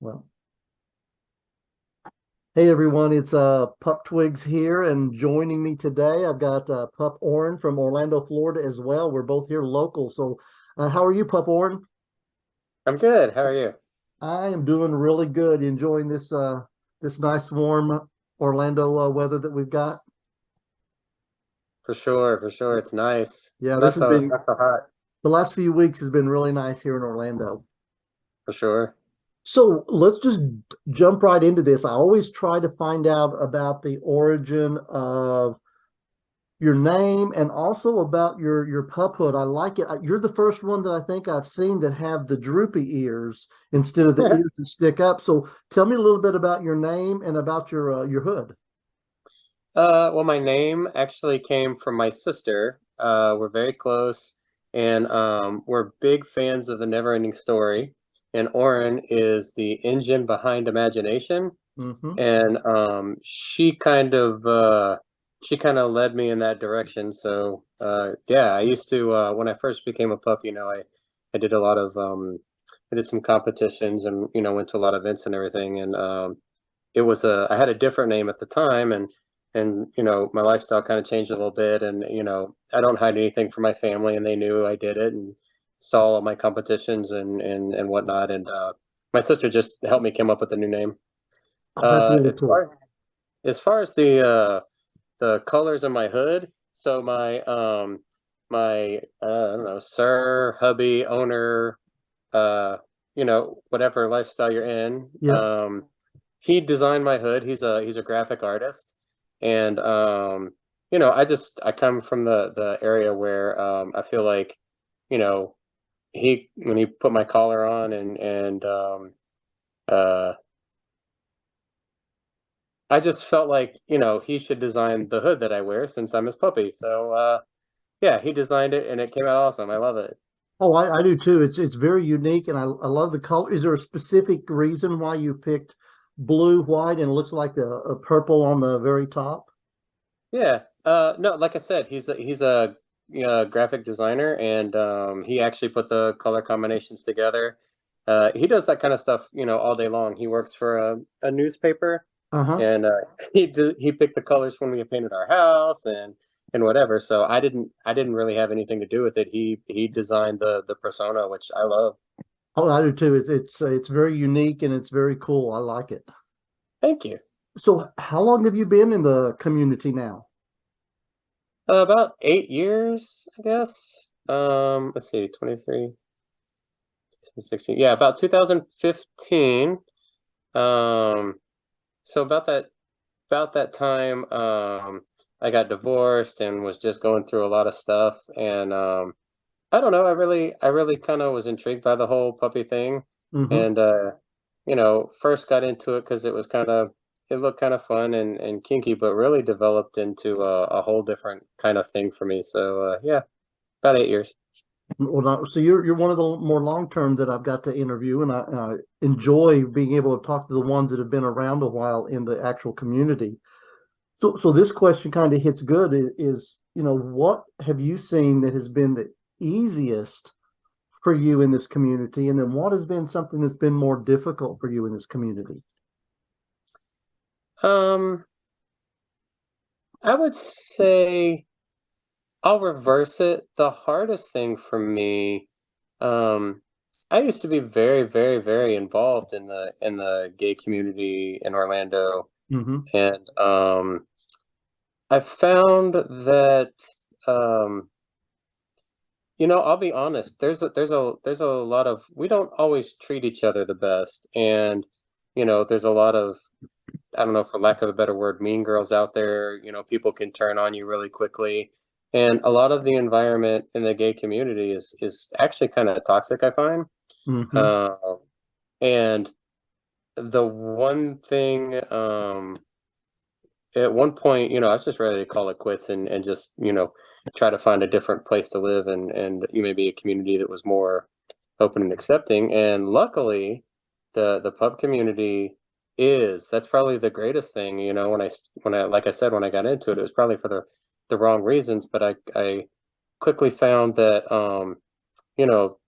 Well, hey everyone, it's Pup Twigs here, and joining me today, I've got Pup Orrin from Orlando, Florida, as well. We're both here local. So, how are you, Pup Orrin? I'm good. How are you? I am doing really good, enjoying this nice warm Orlando weather that we've got. For sure, for sure. It's nice. Yeah, It's this not has so been not so hot, the last few weeks has been really nice here in Orlando. for sure. So let's just jump right into this. I always try to find out about the origin of your name and also about your puphood. I like it. You're the first one that I think I've seen that have the droopy ears instead of the ears that stick up. So tell me a little bit about your name and about your hood. Well, my name actually came from my sister. We're very close, and we're big fans of the Never-Ending Story. And Oren is the engine behind imagination, Hmm. and she kind of led me in that direction. So yeah, I used to when I first became a pup, I did a lot of I did some competitions and went to a lot of events and everything. And it was I had a different name at the time, and my lifestyle kind of changed a little bit, and I don't hide anything from my family, and they knew I did it and saw all my competitions and whatnot. And my sister just helped me come up with a new name. Oh, that's Uh, really as cool. far as far as the colors in my hood, so my I don't know, sir, hubby, owner, uh, whatever lifestyle you're in. Yeah. He designed my hood. He's a graphic artist, and I come from the area where I feel like, you know, he when he put my collar on and uh I just felt like, he should design the hood that I wear since I'm his puppy. So yeah, he designed it and it came out awesome. I love it. Oh, I do too. It's very unique, and I love the color. Is there a specific reason why you picked blue, white, and it looks like a purple on the very top? Yeah. No, like I said, he's a graphic designer, and he actually put the color combinations together. He does that kind of stuff, all day long. He works for a newspaper, Uh-huh. and he picked the colors when we painted our house and whatever. So I didn't really have anything to do with it. He designed the persona, which I love. Oh, I do too. It's very unique and it's very cool. I like it. Thank you. So, how long have you been in the community now? About 8 years, I guess. Let's see, 23, 16. Yeah, about 2015. Um, so about that time, I got divorced and was just going through a lot of stuff. And I don't know, I really kind of was intrigued by the whole puppy thing, Hmm. and first got into it because it looked kind of fun and kinky, but really developed into a whole different kind of thing for me. So yeah, about 8 years. Well, so you're one of the more long term that I've got to interview, and I enjoy being able to talk to the ones that have been around a while in the actual community. So this question kind of hits good. What have you seen that has been the easiest for you in this community, and then what has been something that's been more difficult for you in this community? Um, I would say I'll reverse it. The hardest thing for me, um, I used to be very, very, very involved in the gay community in Orlando, Hmm. and I found that um, I'll be honest. There's a lot of we don't always treat each other the best, and there's a lot of, I don't know, for lack of a better word, mean girls out there. People can turn on you really quickly. And a lot of the environment in the gay community is actually kind of toxic, I find. Hmm. Uh, and the one thing, at one point, I was just ready to call it quits and just, try to find a different place to live and maybe a community that was more open and accepting. And luckily, the pub community that's probably the greatest thing. When I like I said, when I got into it, it was probably for the wrong reasons, but I quickly found that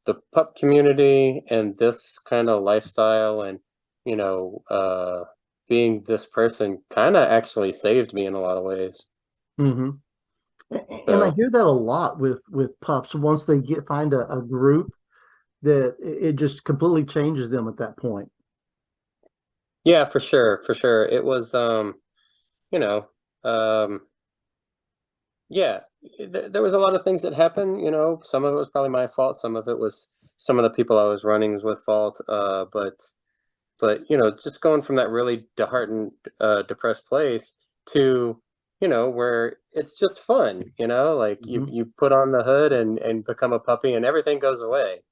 the pup community and this kind of lifestyle and you know, being this person kind of actually saved me in a lot of ways. hmm And I So hear that a lot with pups. Once they find a group that it just completely changes them at that point. yeah, for sure. It was, you know, um, yeah, there was a lot of things that happened. You know, some of it was probably my fault. Some of it was some of the people I was running with fault. But you know, just going from that really disheartened, depressed place to, you know, where it's just fun. You know, like hmm you put on the hood and become a puppy, and everything goes away.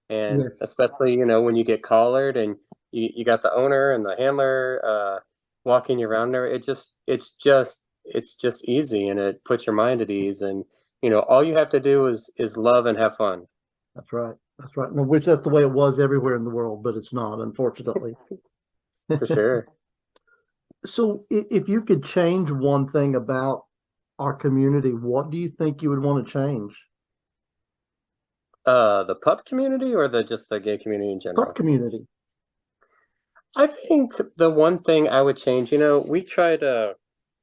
And Yes, especially, you know, when you get collared and you got the owner and the handler walking you around there, it's just easy, and it puts your mind at ease. And you know, all you have to do is love and have fun. that's right. That's right. Well, which that's the way it was everywhere in the world, but it's not, unfortunately. For sure. So, if you could change one thing about our community, what do you think you would want to change? The pup community or the just the gay community in Pup general? community. I think the one thing I would change, you know, we try to,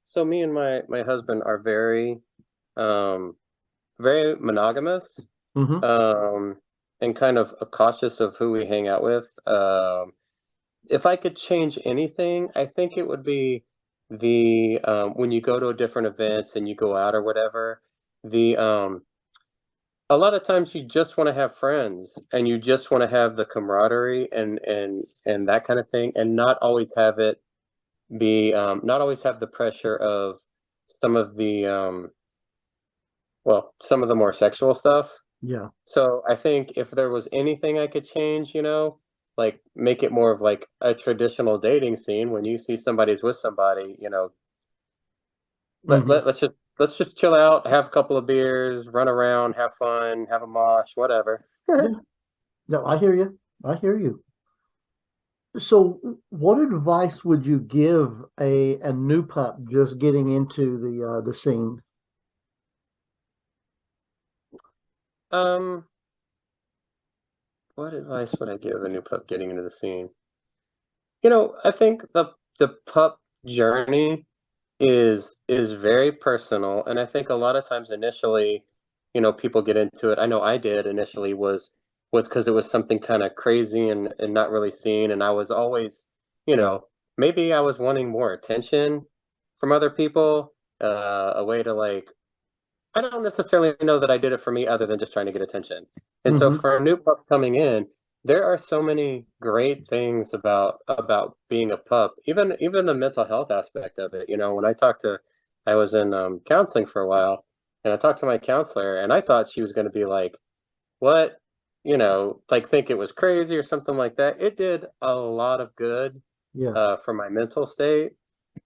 so me and my husband are um very monogamous, hmm um and kind of cautious of who we hang out with. If I could change anything, I think it would be the when you go to different events and you go out or whatever, the a lot of times you just want to have friends and you just want to have the camaraderie and that kind of thing, and not always have it be not always have the pressure of some of the some of the more sexual stuff. Yeah. So I think if there was anything I could change, you know, like make it more of like a traditional dating scene. When you see somebody's with somebody, you know, hmm let's just chill out, have a couple of beers, run around, have fun, have a mosh, whatever. Yeah. No, I hear you. I hear you. So, what advice would you give a new pup just getting into the scene? um, what advice would I give a new pup getting into the scene? You know, I think the pup journey is very personal, and I think a lot of times initially, you know, people get into it. I know I did initially was because it was something kind of crazy and not really seen, and I was always, you know, maybe I was wanting more attention from other people, a way to like, I don't necessarily know that I did it for me other than just trying to get attention. And so hmm for a new pup coming in, there are so many great things about being a pup, even the mental health aspect of it. You know, when I was in counseling for a while, and I talked to my counselor, and I thought she was going to be like, "What?" You know, like think it was crazy or something like that. It did a lot of good Yeah. for my mental state.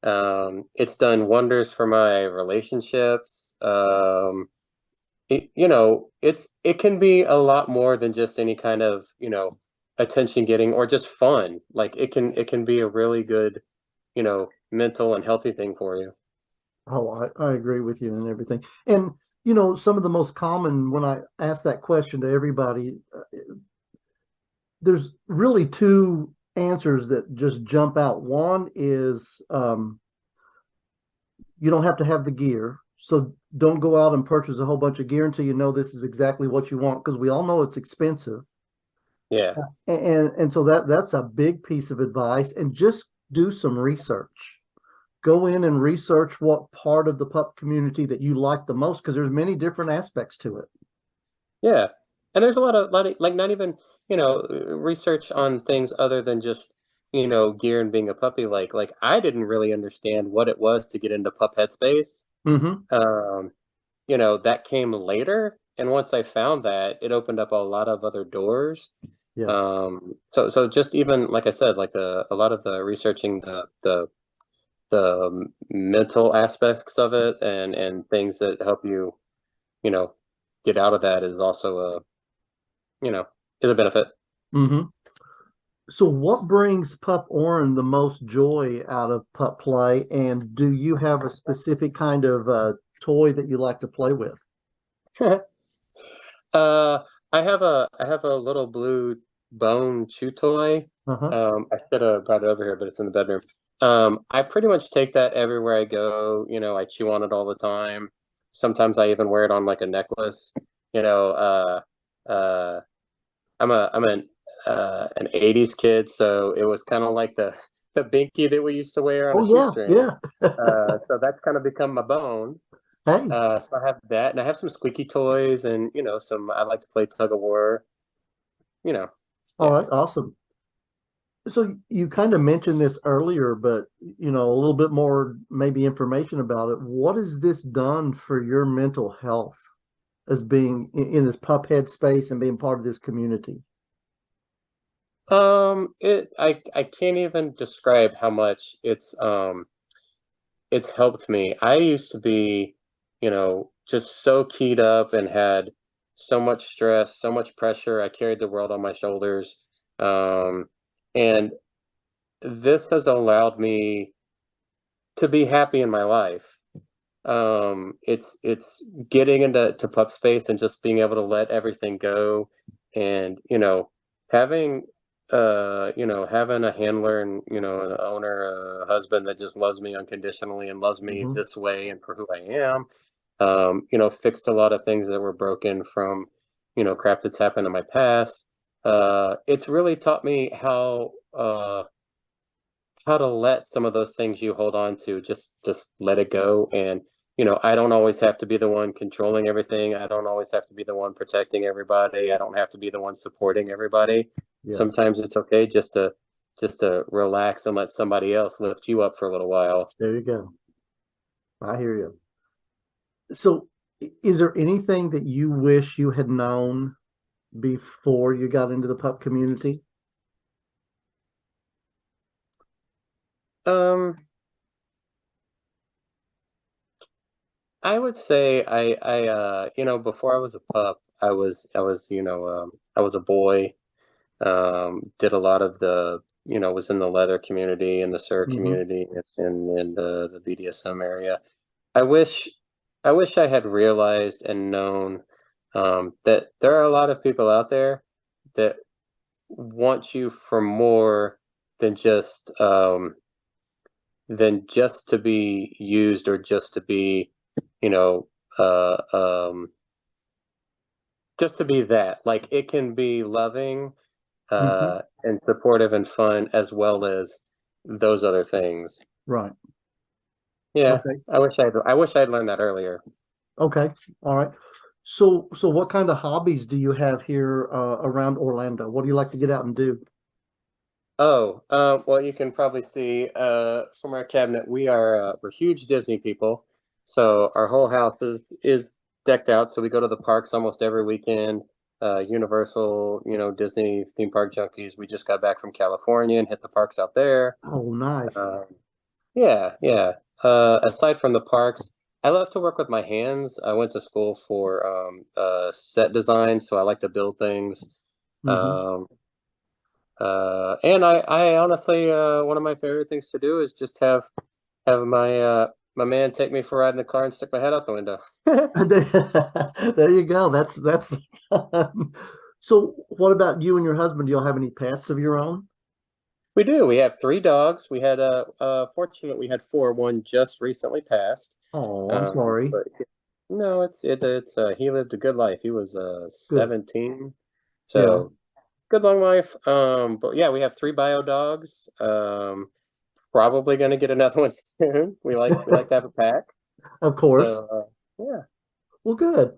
It's done wonders for my relationships. You know, it can be a lot more than just any kind of, you know, attention getting or just fun. Like it can be a really good, you know, mental and healthy thing for you. Oh, I agree with you and everything. And some of the most common when I ask that question to everybody, there's really two answers that just jump out. One is you don't have to have the gear. So don't go out and purchase a whole bunch of gear until you know this is exactly what you want, because we all know it's expensive. Yeah. And so that's a big piece of advice. And just do some research. Go in and research what part of the pup community that you like the most, because there's many different aspects to it. Yeah. And there's a lot of like not even, you know, research on things other than just, you know, gear and being a puppy. Like I didn't really understand what it was to get into pup headspace. hmm Um, you know, that came later. And once I found that, it opened up a lot of other doors. Yeah. So just even like I said, like a lot of the researching the mental aspects of it and things that help you, you know, get out of that is also you know, is a benefit. hmm So what brings Pup Orrin the most joy out of pup play? And do you have a specific kind of toy that you like to play with? uh, I have a little blue bone chew toy. Uh-huh. I should have brought it over here, but it's in the bedroom. I pretty much take that everywhere I go. You know, I chew on it all the time. Sometimes I even wear it on like a necklace. You know, I'm an '80s kid, so it was kind of like the binky that we used to wear on a Oh yeah, shoestring. yeah. So that's kind of become my bone. Hey, So I have that, and I have some squeaky toys, and you know, some. I like to play tug of war. You know, all yeah. right, awesome. So you kind of mentioned this earlier, but a little bit more maybe information about it. What has this done for your mental health as being in this pup head space and being part of this community? I can't even describe how much it's helped me. I used to be, you know, just so keyed up and had so much stress, so much pressure. I carried the world on my shoulders. And this has allowed me to be happy in my life. It's getting into pup space and just being able to let everything go, and having having a handler and an owner, a husband that just loves me unconditionally and loves me Hmm. this way and for who I am. Fixed a lot of things that were broken from crap that's happened in my past. It's really taught me how to let some of those things you hold on to just let it go. And I don't always have to be the one controlling everything. I don't always have to be the one protecting everybody. I don't have to be the one supporting everybody. Yes, Sometimes it's okay just to relax and let somebody else lift you up for a little while. there you go. I hear you. So, is there anything that you wish you had known before you got into the pup community? um I would say I before I was a pup, I was a boy. Did a lot of was in the leather community and the SIR Hmm. community and the BDSM area. I wish, I wish I had realized and known that there are a lot of people out there that want you for more than just to be used or just to be, you know, uh, um, just to be that. Like it can be loving Hmm. and supportive and fun as well as those other things. Right. Yeah, Okay. I wish I'd learned that earlier. Okay. All right. So what kind of hobbies do you have here around Orlando? What do you like to get out and do? Oh, well, you can probably see from our cabinet, we're huge Disney people, so our whole house is decked out. So we go to the parks almost every weekend. Universal, Disney theme park junkies. We just got back from California and hit the parks out there. Oh, nice. Um, Yeah, yeah. Aside from the parks, I love to work with my hands. I went to school for set design, so I like to build things. Hmm. Um, and I honestly, one of my favorite things to do is just have my man take me for a ride in the car and stick my head out the window. There you go. That's fun. So what about you and your husband? Do y'all have any pets of your own? We do. We have three dogs. We had fortunate we had four. One just recently passed. Oh, I'm sorry. But no, it's he lived a good life. He was Good. 17. Yeah. So good long life. But yeah, we have three bio dogs. Probably gonna get another one soon. We like to have a pack. Of So course. yeah. Well, good.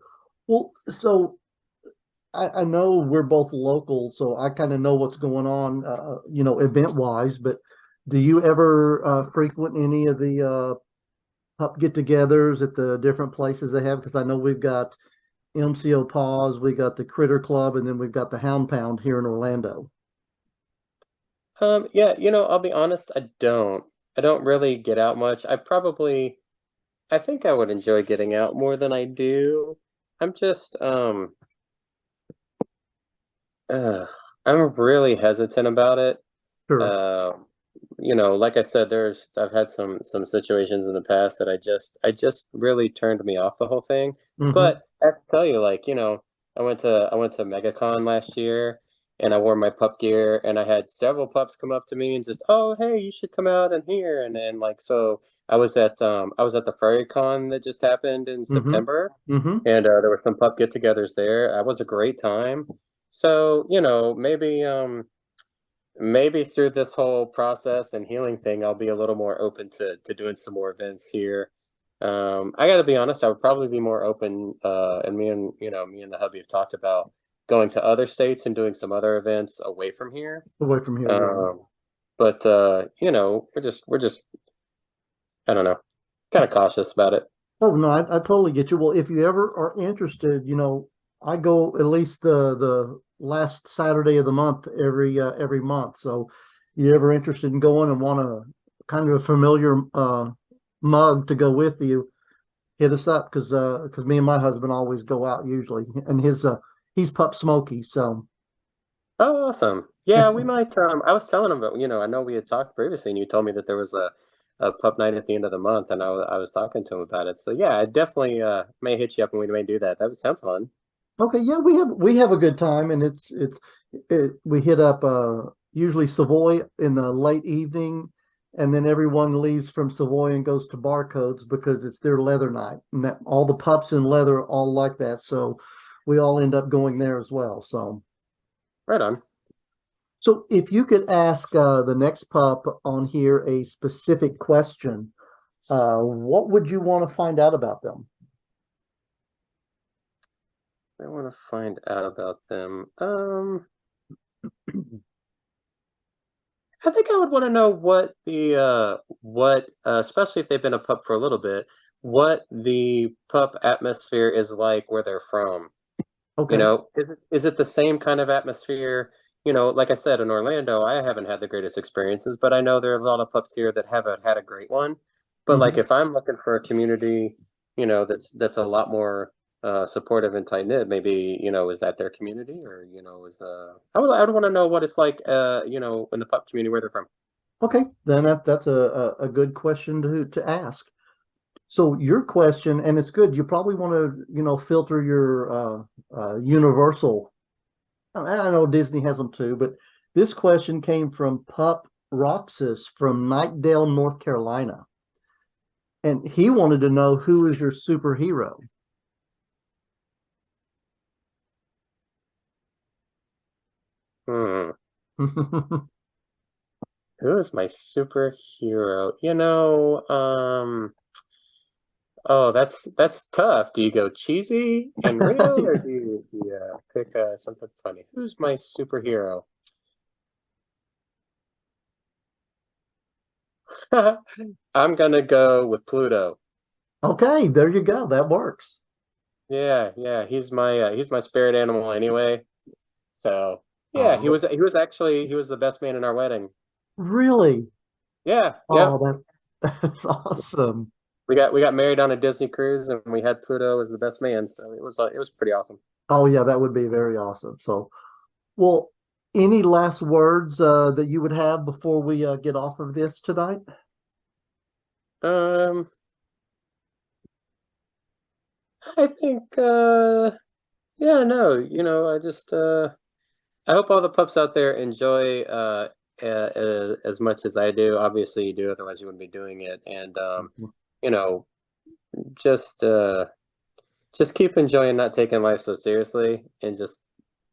Well, so I know we're both local, so I kind of know what's going on, event wise, but do you ever frequent any of the pup get-togethers at the different places they have? Because I know we've got MCO Paws, we got the Critter Club, and then we've got the Hound Pound here in Orlando. Yeah, I'll be honest, I don't really get out much. I think I would enjoy getting out more than I do. I'm just uh, I'm really hesitant about it. Sure. Um, like I said, I've had some situations in the past that I just really turned me off the whole thing. Hmm. But I have to tell you, like, I went to MegaCon last year, and I wore my pup gear, and I had several pups come up to me and just, oh, hey, you should come out and here. And then like, so I was at the Furry Con that just happened in Mm-hmm. September, Mm-hmm. and there were some pup get-togethers there. That was a great time. So, maybe through this whole process and healing thing, I'll be a little more open to doing some more events here. I got to be honest, I would probably be more open, and me and the hubby have talked about going to other states and doing some other events away from here. Away from here, yeah. Um, but we're just I don't know, kind of cautious about it. Oh no, I totally get you. Well, if you ever are interested, I go at least the last Saturday of the month every month. So you ever interested in going and want a kind of a familiar mug to go with you, hit us up because me and my husband always go out usually, and he's Pup Smoky. So Oh, awesome. Yeah, we might. I was telling him, but I know we had talked previously, and you told me that there was a pup night at the end of the month, and I was talking to him about it. So yeah, I definitely may hit you up, and we may do that. That sounds fun. okay, yeah, we have a good time, and we hit up usually Savoy in the late evening, and then everyone leaves from Savoy and goes to Barcodes because it's their leather night, and that all the pups in leather all like that, so we all end up going there as well. Right on. So if you could ask the next pup on here a specific question, what would you want to find out about them? I want to find out about them. I think I would want to know especially if they've been a pup for a little bit, what the pup atmosphere is like where they're from. Okay. Is it the same kind of atmosphere? Like I said, in Orlando, I haven't had the greatest experiences, but I know there are a lot of pups here that haven't had a great one. But like Mhm. if I'm looking for a community, that's a lot more supportive and tight knit, maybe, is that their community or, is I would want to know what it's like in the pup community where they're from. Okay, then that's a good question to ask. So your question, and it's good, you probably want to, filter your universal. I know Disney has them too, but this question came from Pup Roxas from Knightdale, North Carolina. And he wanted to know who is your superhero? Hmm. Who is my superhero? Oh, that's tough. Do you go cheesy and real, or do you pick something funny? Who's my superhero? I'm gonna go with Pluto. Okay, there you go. That works. Yeah, yeah, he's my spirit animal anyway. So yeah, he Oh, was he was actually he was the best man in our wedding. really? Yeah, Oh, yep. that's awesome. We got married on a Disney cruise, and we had Pluto as the best man. So it was pretty awesome. Oh, yeah, that would be very awesome. So, well, any last words that you would have before we get off of this tonight? Um, I think yeah, no, I hope all the pups out there enjoy as much as I do. Obviously, you do, otherwise you wouldn't be doing it. And you know, just just keep enjoying not taking life so seriously, and just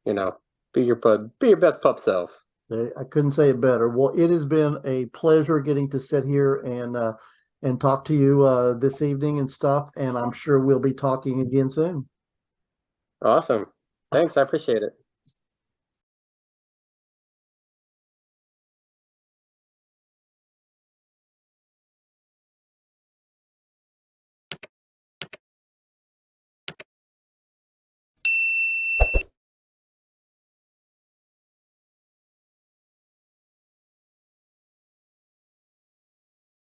you know, be your best pup self. I couldn't say it better. Well, it has been a pleasure getting to sit here and talk to you this evening and stuff, and I'm sure we'll be talking again soon. Awesome. Thanks, I appreciate it.